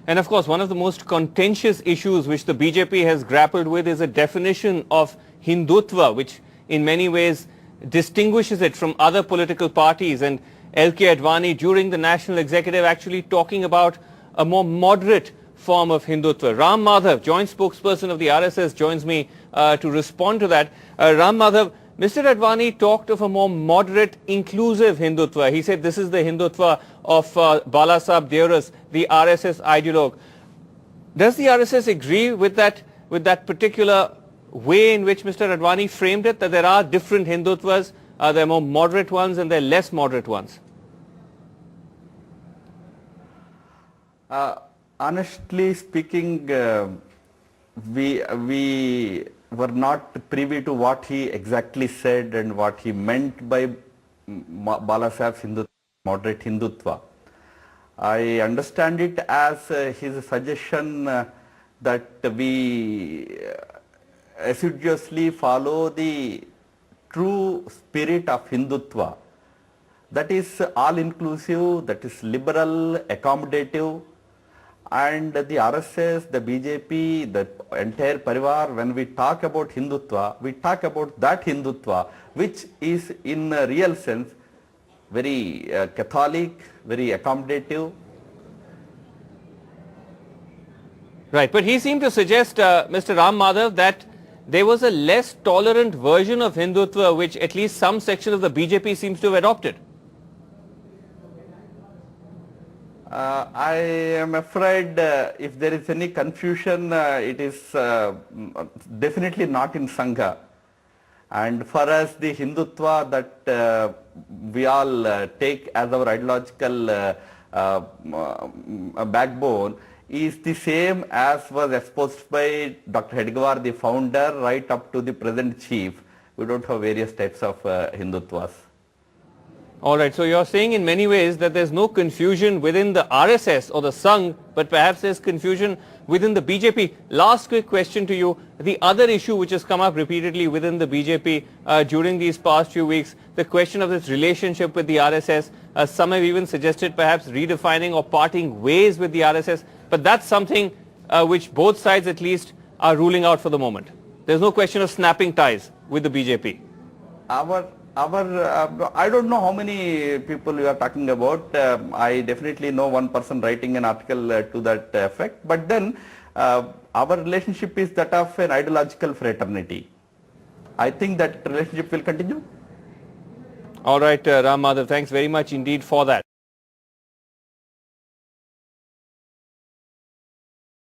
And of course, one of the most contentious issues which the BJP has grappled with is a definition of Hindutva, which in many ways distinguishes it from other political parties. And L.K. Advani during the National Executive actually talking about a more moderate form of Hindutva. Ram Madhav, joint spokesperson of the RSS, joins me to respond to that. Ram Madhav, Mr. Advani talked of a more moderate, inclusive Hindutva. He said this is the Hindutva of Balasaheb Deoras, the RSS ideologue. Does the RSS agree with that particular way in which Mr. Advani framed it, that there are different Hindutvas, there are more moderate ones and there are less moderate ones? Honestly speaking, we were not privy to what he exactly said and what he meant by Balasaheb's Hindutva, moderate Hindutva. I understand it as his suggestion that we assiduously follow the true spirit of Hindutva. That is all-inclusive, that is liberal, accommodative, and the RSS, the BJP, the entire Parivar, when we talk about Hindutva, we talk about that Hindutva which is in a real sense very Catholic, very accommodative. Right, but he seemed to suggest, Mr. Ram Madhav, that there was a less tolerant version of Hindutva which at least some section of the BJP seems to have adopted. I am afraid if there is any confusion, it is definitely not in Sangha. And for us, the Hindutva that we all take as our ideological backbone is the same as was exposed by Dr. Hedgewar, the founder, right up to the present chief. We don't have various types of Hindutvas. All right, so you're saying in many ways that there's no confusion within the RSS or the Sangh, but perhaps there's confusion within the BJP. Last quick question to you. The other issue which has come up repeatedly within the BJP during these past few weeks, the question of its relationship with the RSS. Some have even suggested perhaps redefining or parting ways with the RSS, but that's something which both sides at least are ruling out for the moment. There's no question of snapping ties with the BJP. I don't know how many people you are talking about. I definitely know one person writing an article to that effect. But then our relationship is that of an ideological fraternity. I think that relationship will continue. All right, Ram Madhav, thanks very much indeed for that.